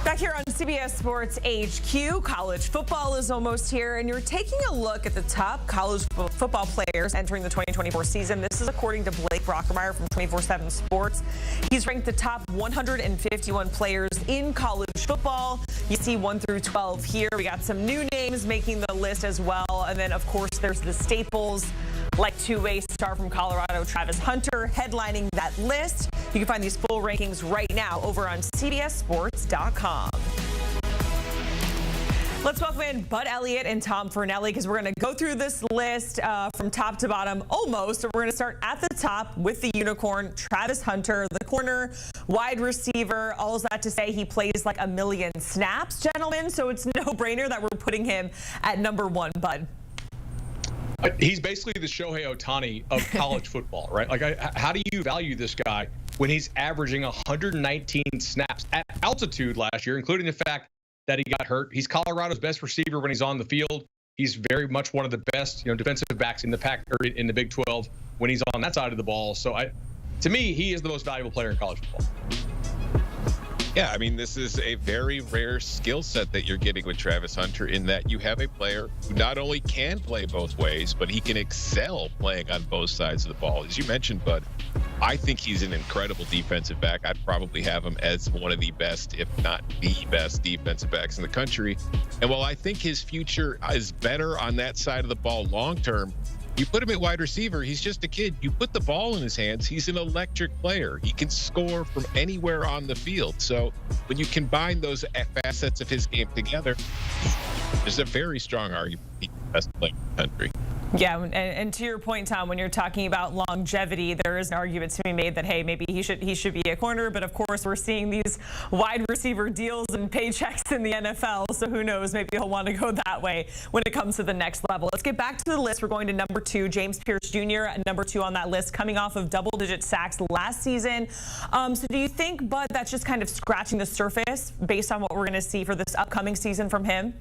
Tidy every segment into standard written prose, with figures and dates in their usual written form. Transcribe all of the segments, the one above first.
Back here on CBS Sports HQ, college football is almost here, and you're taking a look at the top college football players entering the 2024 season. This is according to Blake Brockermeyer from 24/7 Sports. He's ranked the top 151 players in college football. You see 1 through 12 here. We got some new names making the list as well, and then, of course, there's the staples like two-way star from Colorado, Travis Hunter, headlining that list. You can find these full rankings right now over on CBSSports.com. Let's welcome in Bud Elliott and Tom Fornelli because we're going to go through this list from top to bottom almost. So we're going to start at the top with the unicorn, Travis Hunter, the corner, wide receiver. All that to say he plays like a million snaps, gentlemen. So it's no-brainer that we're putting him at number 1, Bud. He's basically the Shohei Ohtani of college football, right? Like, how do you value this guy when he's averaging 119 snaps at altitude last year, including the fact that he got hurt? He's Colorado's best receiver when he's on the field. He's very much one of the best, defensive backs in the pack or in the Big 12 when he's on that side of the ball. So, to me, he is the most valuable player in college football. Yeah, I mean, this is a very rare skill set that you're getting with Travis Hunter in that you have a player who not only can play both ways, but he can excel playing on both sides of the ball. As you mentioned, Bud, I think he's an incredible defensive back. I'd probably have him as one of the best, if not the best, defensive backs in the country. And while I think his future is better on that side of the ball long term, you put him at wide receiver, he's just a kid. You put the ball in his hands, he's an electric player. He can score from anywhere on the field. So when you combine those facets of his game together, there's a very strong argument he's the best player in the country. Yeah, and to your point, Tom, when you're talking about longevity, there is an argument to be made that, hey, maybe he should be a corner. But, of course, we're seeing these wide receiver deals and paychecks in the NFL. So who knows? Maybe he'll want to go that way when it comes to the next level. Let's get back to the list. We're going to number 2, James Pierce Jr., at number 2 on that list, coming off of double-digit sacks last season. So do you think, Bud, that's just kind of scratching the surface based on what we're going to see for this upcoming season from him?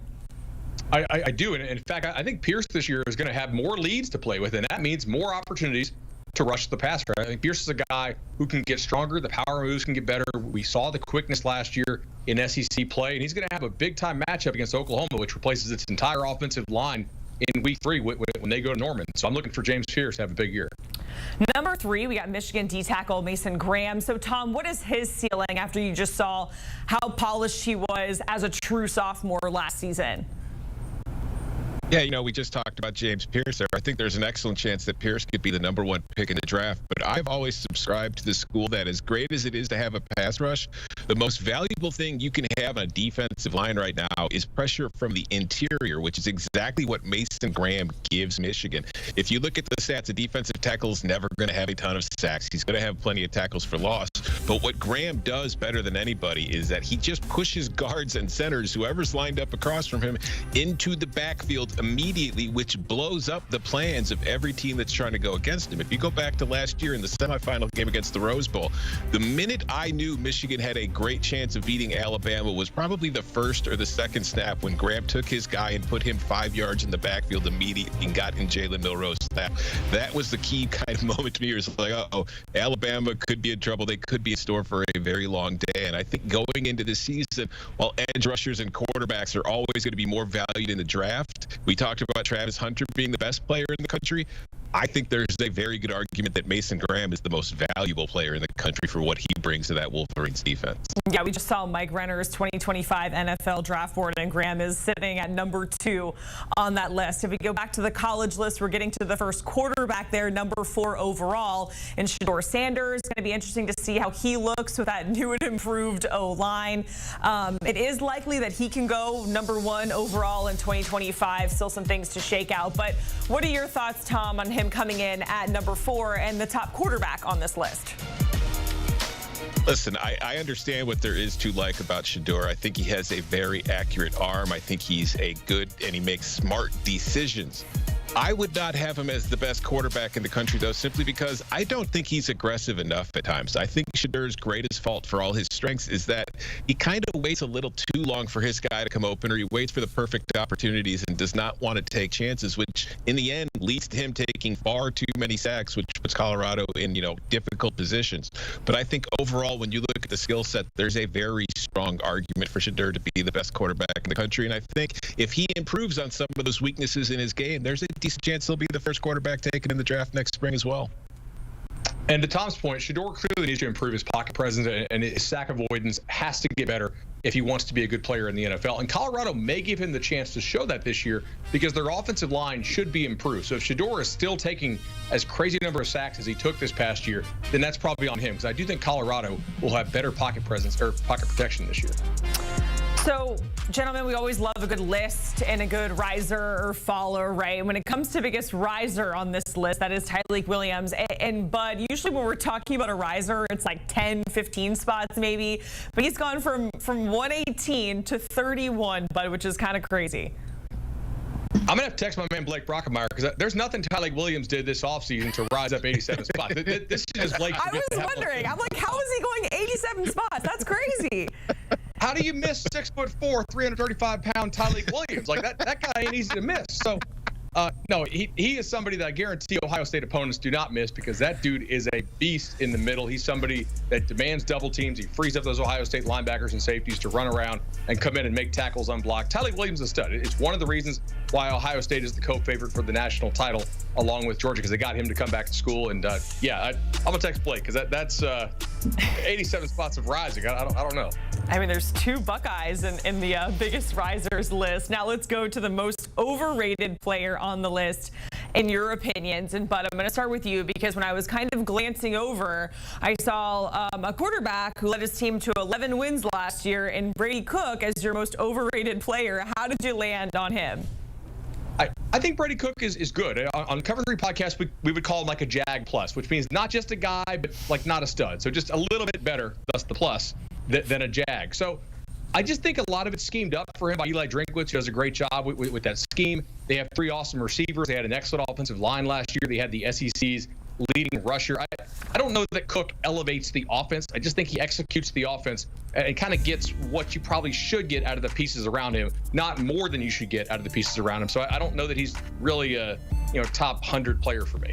I do. And in fact, I think Pierce this year is going to have more leads to play with, and that means more opportunities to rush the passer. I think Pierce is a guy who can get stronger. The power moves can get better. We saw the quickness last year in SEC play, and he's going to have a big-time matchup against Oklahoma, which replaces its entire offensive line in week 3 when they go to Norman. So I'm looking for James Pierce to have a big year. Number 3, we got Michigan D-tackle Mason Graham. So, Tom, what is his ceiling after you just saw how polished he was as a true sophomore last season? Yeah, we just talked about James Pierce there. I think there's an excellent chance that Pierce could be the number 1 pick in the draft. But I've always subscribed to the school that as great as it is to have a pass rush, the most valuable thing you can have on a defensive line right now is pressure from the interior, which is exactly what Mason Graham gives Michigan. If you look at the stats, a defensive tackle is never going to have a ton of sacks. He's going to have plenty of tackles for loss. But what Graham does better than anybody is that he just pushes guards and centers, whoever's lined up across from him, into the backfield immediately, which blows up the plans of every team that's trying to go against him. If you go back to last year in the semifinal game against the Rose Bowl, the minute I knew Michigan had a great chance of beating Alabama was probably the first or the second snap when Graham took his guy and put him 5 yards in the backfield immediately and got in Jalen Milroe's snap. That was the key kind of moment to me. It was like, uh-oh, Alabama could be in trouble. They could be in store for a very long day. And I think going into the season, while edge rushers and quarterbacks are always going to be more valued in the draft, we talked about Travis Hunter being the best player in the country. I think there's a very good argument that Mason Graham is the most valuable player in the country for what he brings to that Wolverines defense. Yeah, we just saw Mike Renner's 2025 NFL draft board, and Graham is sitting at number 2 on that list. If we go back to the college list, we're getting to the first quarterback there, number 4 overall, and Shador Sanders. It's going to be interesting to see how he looks with that new and improved O-line. It is likely that he can go number 1 overall in 2025. Still some things to shake out. But what are your thoughts, Tom, on him coming in at number 4 and the top quarterback on this list? Listen, I understand what there is to like about Shador. I think he has a very accurate arm. I think he's a good and he makes smart decisions. I would not have him as the best quarterback in the country, though, simply because I don't think he's aggressive enough at times. I think Shador's greatest fault for all his strengths is that he kind of waits a little too long for his guy to come open, or he waits for the perfect opportunities and does not want to take chances, which in the end leads to him taking far too many sacks, which puts Colorado in, difficult positions. But I think overall, when you look at the skill set, there's a very strong argument for Shador to be the best quarterback in the country. And I think if he improves on some of those weaknesses in his game, there's a decent chance he'll be the first quarterback taken in the draft next spring as well. And to Tom's point, Shador clearly needs to improve his pocket presence, and his sack avoidance has to get better if he wants to be a good player in the NFL. And Colorado may give him the chance to show that this year because their offensive line should be improved. So if Shador is still taking as crazy a number of sacks as he took this past year, then that's probably on him, because I do think Colorado will have better pocket presence or pocket protection this year. So, gentlemen, we always love a good list and a good riser or faller, right? When it comes to biggest riser on this list, that is Tyreek Williams. And Bud, usually when we're talking about a riser, it's like 10, 15 spots maybe. But he's gone from 118 to 31, Bud, which is kind of crazy. I'm going to have to text my man Blake Brockemeyer, because there's nothing Tyreek Williams did this offseason to rise up 87 spots. This is just Blake. I was wondering. I'm like, how is he going 87 spots? That's crazy. How do you miss 6'4", 335-pound Tyreek Williams? Like that guy ain't easy to miss. So, no, he is somebody that I guarantee Ohio State opponents do not miss, because that dude is a beast in the middle. He's somebody that demands double teams. He frees up those Ohio State linebackers and safeties to run around and come in and make tackles unblocked. Tyreek Williams is a stud. It's one of the reasons why Ohio State is the co-favorite for the national title along with Georgia, because they got him to come back to school. And yeah, I'm gonna text Blake, because that's 87 spots of rising. I don't know. I mean, there's two Buckeyes in the biggest risers list. Now let's go to the most overrated player on the list in your opinions. And Bud, I'm going to start with you, because when I was kind of glancing over, I saw a quarterback who led his team to 11 wins last year, and Brady Cook as your most overrated player. How did you land on him? I think Brady Cook is good. On Cover 3 podcast, we would call him like a Jag plus, which means not just a guy, but like not a stud. So just a little bit better, thus the plus, than a Jag. So I just think a lot of it's schemed up for him by Eli Drinkwitz, who does a great job with that scheme. They have 3 awesome receivers. They had an excellent offensive line last year. They had the SEC's leading rusher. I don't know that Cook elevates the offense. I just think he executes the offense and kind of gets what you probably should get out of the pieces around him, not more than you should get out of the pieces around him. So I don't know that he's really a top 100 player for me.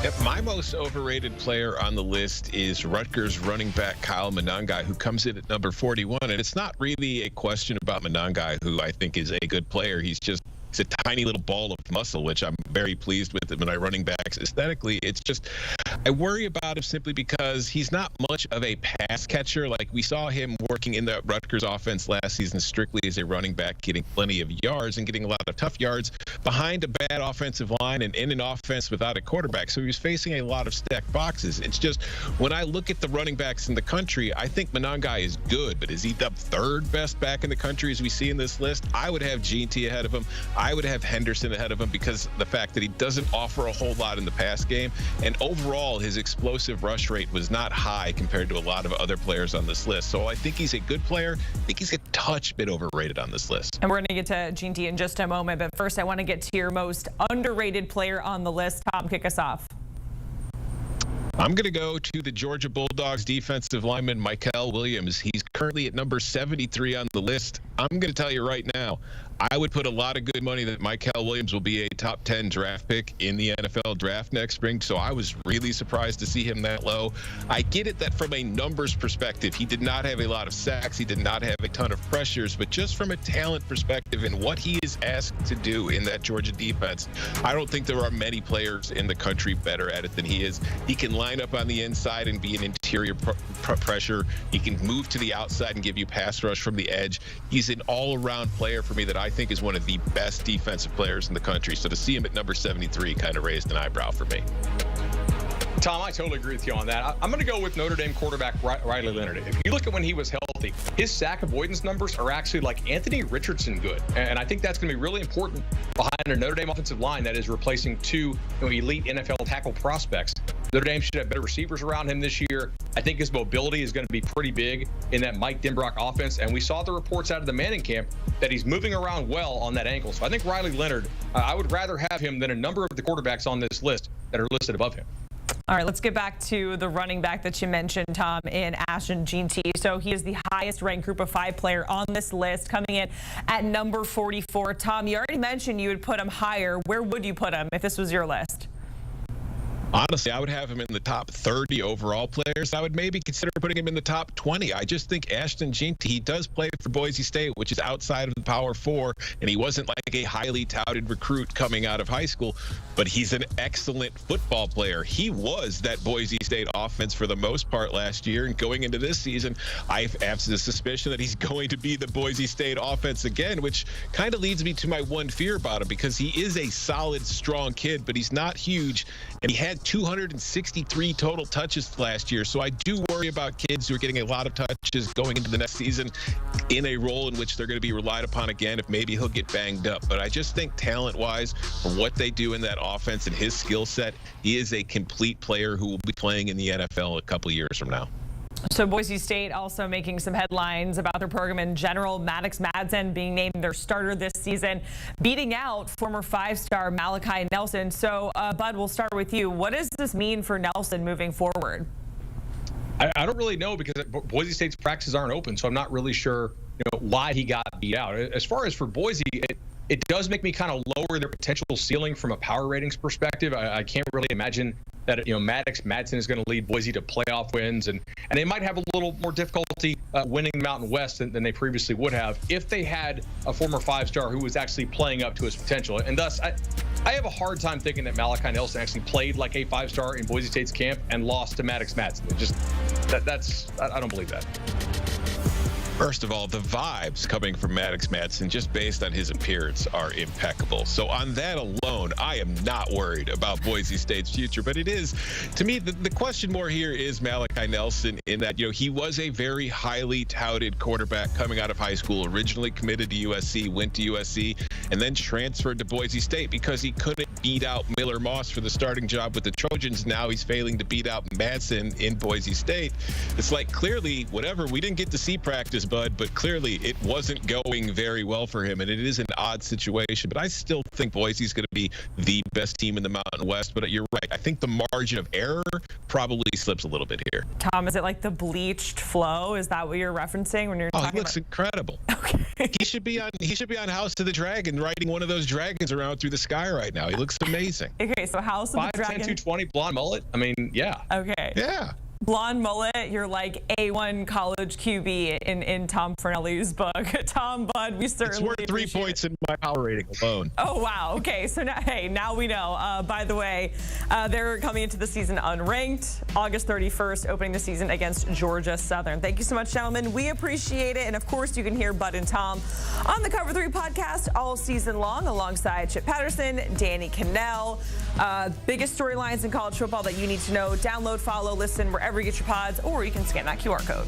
Yep, my most overrated player on the list is Rutgers running back Kyle Monangai, who comes in at number 41. And it's not really a question about Monangai, who I think is a good player. He's a tiny little ball of muscle, which I'm very pleased with him. And my running backs aesthetically, it's just, I worry about him simply because he's not much of a pass catcher. Like we saw him working in the Rutgers offense last season strictly as a running back, getting plenty of yards and getting a lot of tough yards behind a bad offensive line and in an offense without a quarterback. So he was facing a lot of stacked boxes. It's just, when I look at the running backs in the country, I think Monangai is good, but is he the 3rd best back in the country as we see in this list? I would have G&T ahead of him. I would have Henderson ahead of him because the fact that he doesn't offer a whole lot in the pass game, and overall his explosive rush rate was not high compared to a lot of other players on this list. So I think he's a good player. I think he's a touch bit overrated on this list. And we're going to get to G&T in just a moment, but first I want to get to your most underrated player on the list. Tom, kick us off. I'm going to go to the Georgia Bulldogs defensive lineman, Mykel Williams. He's currently at number 73 on the list. I'm going to tell you right now, I would put a lot of good money that Mykel Williams will be a top 10 draft pick in the NFL draft next spring. So I was really surprised to see him that low. I get it that from a numbers perspective, he did not have a lot of sacks. He did not have a ton of pressures, but just from a talent perspective and what he is asked to do in that Georgia defense, I don't think there are many players in the country better at it than he is. He can line up on the inside and be an interior pressure. He can move to the outside and give you pass rush from the edge. He's an all-around player for me that I think is one of the best defensive players in the country. So to see him at number 73 kind of raised an eyebrow for me. Tom, I totally agree with you on that. I'm going to go with Notre Dame quarterback Riley Leonard. If you look at when he was healthy, his sack avoidance numbers are actually like Anthony Richardson good. And I think that's going to be really important behind a Notre Dame offensive line that is replacing 2 elite NFL tackle prospects. Notre Dame should have better receivers around him this year. I think his mobility is going to be pretty big in that Mike Denbrock offense. And we saw the reports out of the Manning camp that he's moving around well on that ankle. So I think Riley Leonard, I would rather have him than a number of the quarterbacks on this list that are listed above him. All right, let's get back to the running back that you mentioned, Tom, in Ashton Jey. So he is the highest ranked group of 5 player on this list, coming in at number 44. Tom, you already mentioned you would put him higher. Where would you put him if this was your list? Honestly, I would have him in the top 30 overall players. I would maybe consider putting him in the top 20. I just think Ashton Jey, he does play for Boise State, which is outside of the Power Four, and he wasn't like a highly touted recruit coming out of high school, but he's an excellent football player. He was that Boise State offense for the most part last year, and going into this season, I have the suspicion that he's going to be the Boise State offense again, which kind of leads me to my one fear about him, because he is a solid, strong kid, but he's not huge, and he had 263 total touches last year. So I do worry about kids who are getting a lot of touches going into the next season in a role in which they're going to be relied upon again if maybe he'll get banged up. But I just think talent-wise, for what they do in that offense and his skill set, he is a complete player who will be playing in the NFL a couple years from now. So Boise State also making some headlines about their program in general. Maddox Madson being named their starter this season, beating out former five-star Malachi Nelson. So, Bud, we'll start with you. What does this mean for Nelson moving forward? I don't really know, because Boise State's practices aren't open, so I'm not really sure why he got beat out. As far as for Boise, it does make me kind of lower their potential ceiling from a power ratings perspective. I can't really imagine that Maddox Madson is going to lead Boise to playoff wins, and they might have a little more difficulty winning the Mountain West than they previously would have if they had a former five-star who was actually playing up to his potential. And thus, I have a hard time thinking that Malachi Nelson actually played like a five-star in Boise State's camp and lost to Maddox Madson. I don't believe that. First of all, the vibes coming from Maddox Madson, just based on his appearance, are impeccable. So on that alone, I am not worried about Boise State's future. But it is, to me, the question more here is Malachi Nelson, in that, he was a very highly touted quarterback coming out of high school, originally committed to USC, went to USC, and then transferred to Boise State because he couldn't beat out Miller Moss for the starting job with the Trojans. Now he's failing to beat out Madson in Boise State. It's like, clearly, whatever, we didn't get to see practice, Bud, but clearly it wasn't going very well for him, and it is an odd situation. But I still think Boise's going to be the best team in the Mountain West. But you're right. I think the margin of error probably slips a little bit here. Tom, is it like the bleached flow? Is that what you're referencing when you're talking about? He looks incredible. Okay. He should be on House of the Dragon, riding one of those dragons around through the sky right now. He looks amazing. Okay, so House of the Dragon. 5'10", 220, blonde mullet. I mean, yeah. Okay. Yeah. Blonde mullet, you're like A1 college QB in Tom Fornelli's book. Tom, Bud, we certainly It's worth 3 points in my power rating alone. Oh, wow. Okay, so now we know. By the way, they're coming into the season unranked. August 31st, opening the season against Georgia Southern. Thank you so much, gentlemen. We appreciate it. And, of course, you can hear Bud and Tom on the Cover 3 podcast all season long alongside Chip Patterson, Danny Cannell. Biggest storylines in college football that you need to know. Download, follow, listen wherever you get your pods, or you can scan that QR code.